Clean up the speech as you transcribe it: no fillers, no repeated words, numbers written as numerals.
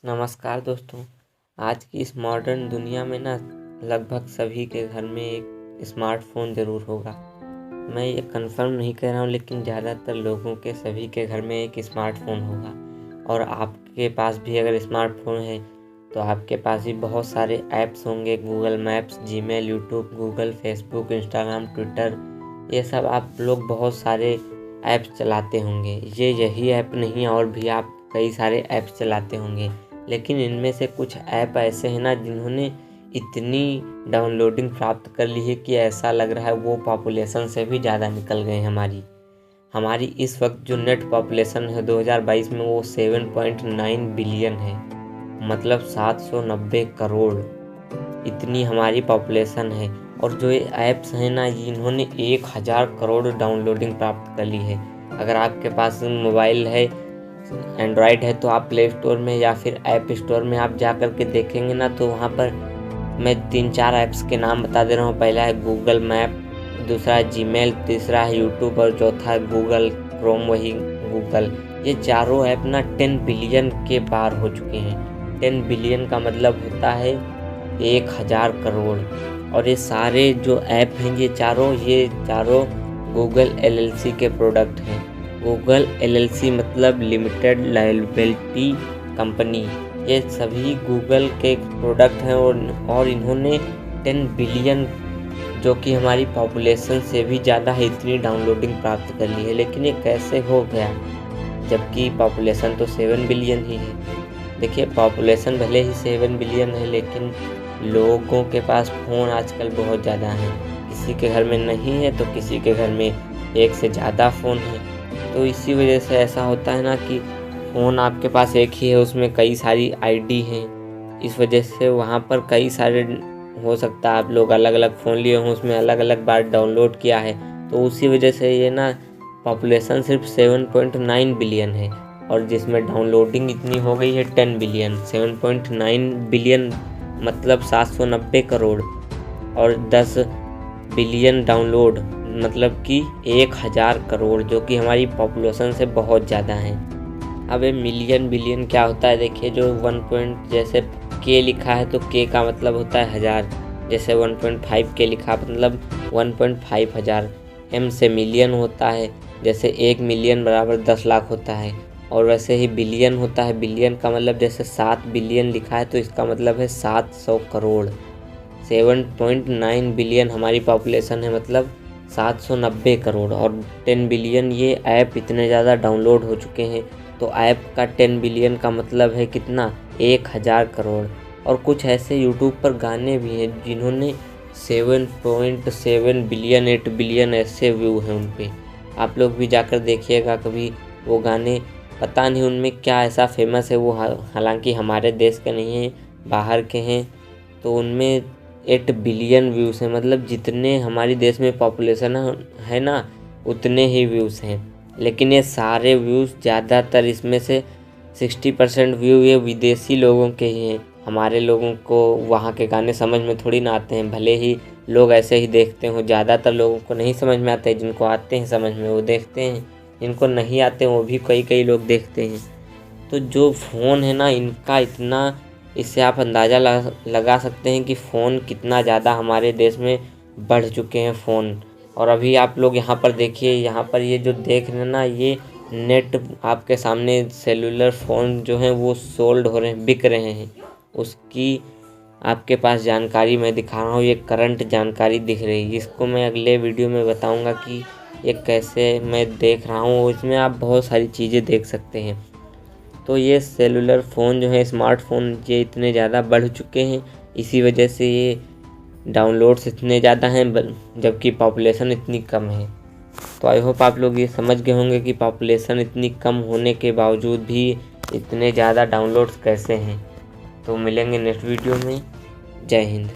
नमस्कार दोस्तों। आज की इस मॉडर्न दुनिया में ना लगभग सभी के घर में एक स्मार्टफोन ज़रूर होगा। मैं ये कंफर्म नहीं कह रहा हूँ, लेकिन ज़्यादातर लोगों के सभी के घर में एक स्मार्टफोन होगा। और आपके पास भी अगर स्मार्टफोन है तो आपके पास भी बहुत सारे ऐप्स होंगे। Google maps, Gmail, YouTube, Google, Facebook, Instagram, Twitter, ये सब आप लोग बहुत सारे ऐप्स चलाते होंगे। यही ऐप नहीं, और भी आप कई सारे ऐप्स चलाते होंगे। लेकिन इनमें से कुछ ऐप ऐसे हैं ना जिन्होंने इतनी डाउनलोडिंग प्राप्त कर ली है कि ऐसा लग रहा है वो पॉपुलेशन से भी ज़्यादा निकल गए हैं। हमारी इस वक्त जो नेट पॉपुलेशन है 2022 में वो 7.9 बिलियन है, मतलब 790 करोड़। इतनी हमारी पॉपुलेशन है। और जो ये ऐप्स हैं ना, इन्होंने 1000 करोड़ डाउनलोडिंग प्राप्त कर ली है। अगर आपके पास मोबाइल है, एंड्रॉयड है, तो आप प्ले स्टोर में या फिर ऐप स्टोर में आप जा कर के देखेंगे ना, तो वहाँ पर मैं 3-4 ऐप्स के नाम बता दे रहा हूँ। पहला है गूगल मैप, दूसरा है जीमेल, तीसरा है यूट्यूब और चौथा है गूगल क्रोम, वही गूगल। ये चारों ऐप ना 10 बिलियन के पार हो चुके हैं। 10 बिलियन का मतलब होता है 1000 करोड़। और ये सारे जो ऐप हैं ये चारों गूगल LLC के प्रोडक्ट हैं। गूगल LLC मतलब लिमिटेड लायबिलिटी कंपनी। ये सभी गूगल के प्रोडक्ट हैं और इन्होंने 10 बिलियन, जो कि हमारी पॉपुलेशन से भी ज़्यादा है, इतनी डाउनलोडिंग प्राप्त कर ली है। लेकिन ये कैसे हो गया, जबकि पॉपुलेशन तो 7 बिलियन ही है। देखिए, पॉपुलेशन भले ही 7 बिलियन है, लेकिन लोगों के पास फ़ोन आजकल बहुत ज़्यादा है। किसी के घर में नहीं है तो किसी के घर में एक से ज़्यादा फ़ोन है। तो इसी वजह से ऐसा होता है ना कि फ़ोन आपके पास एक ही है, उसमें कई सारी आईडी हैं। इस वजह से वहाँ पर कई सारे, हो सकता है आप लोग अलग अलग फ़ोन लिए हों, उसमें अलग अलग बार डाउनलोड किया है। तो उसी वजह से ये ना पॉपुलेशन सिर्फ 7.9 बिलियन है, और जिसमें डाउनलोडिंग इतनी हो गई है 10 बिलियन। 7.9 बिलियन मतलब 790 करोड़, और 10 बिलियन डाउनलोड मतलब कि 1000 करोड़, जो कि हमारी पॉपुलेशन से बहुत ज़्यादा है। अब ये मिलियन बिलियन क्या होता है, देखिए, जो 1 जैसे के लिखा है तो के का मतलब होता है 1000। जैसे 1.5 के लिखा मतलब 1.5 हज़ार। M से मिलियन होता है, जैसे 1 मिलियन बराबर 10 लाख होता है। और वैसे ही बिलियन होता है, बिलियन का मतलब जैसे 7 बिलियन लिखा है तो इसका मतलब है 700 करोड़। 7.9 बिलियन हमारी पॉपुलेशन है, मतलब 790 करोड़। और 10 बिलियन ये ऐप इतने ज़्यादा डाउनलोड हो चुके हैं। तो ऐप का 10 बिलियन का मतलब है कितना, 1000 करोड़। और कुछ ऐसे यूट्यूब पर गाने भी हैं जिन्होंने 7.7 बिलियन, 8 बिलियन ऐसे व्यू हैं उन पे। आप लोग भी जाकर देखिएगा कभी वो गाने। पता नहीं उनमें क्या ऐसा फेमस है, वो हालांकि हमारे देश के नहीं हैं, बाहर के हैं। तो उनमें 8 बिलियन व्यूज़ हैं, मतलब जितने हमारे देश में पॉपुलेशन है ना, उतने ही व्यूज़ हैं। लेकिन ये सारे व्यूज़ ज़्यादातर, इसमें से 60% व्यू ये विदेशी लोगों के ही हैं। हमारे लोगों को वहाँ के गाने समझ में थोड़ी ना आते हैं, भले ही लोग ऐसे ही देखते हो। ज़्यादातर लोगों को नहीं समझ में आते, जिनको आते हैं समझ में वो देखते हैं, जिनको नहीं आते वो भी कई लोग देखते हैं। तो जो फ़ोन है ना, इनका इतना, इससे आप अंदाज़ा लगा सकते हैं कि फ़ोन कितना ज़्यादा हमारे देश में बढ़ चुके हैं फ़ोन। और अभी आप लोग यहाँ पर देखिए, यहाँ पर ये जो देख रहे हैं ना, ये नेट आपके सामने सेलुलर फ़ोन जो हैं वो सोल्ड हो रहे हैं, बिक रहे हैं। उसकी आपके पास जानकारी मैं दिखा रहा हूँ, ये करंट जानकारी दिख रही है। इसको मैं अगले वीडियो में बताऊँगा कि ये कैसे मैं देख रहा हूँ। इसमें आप बहुत सारी चीज़ें देख सकते हैं। तो ये सेलुलर फ़ोन जो है, स्मार्टफोन, ये इतने ज़्यादा बढ़ चुके हैं, इसी वजह से ये डाउनलोड्स इतने ज़्यादा हैं, जबकि पॉपुलेशन इतनी कम है। तो आई होप आप लोग ये समझ गए होंगे कि पॉपुलेशन इतनी कम होने के बावजूद भी इतने ज़्यादा डाउनलोड्स कैसे हैं। तो मिलेंगे नेक्स्ट वीडियो में। जय हिंद।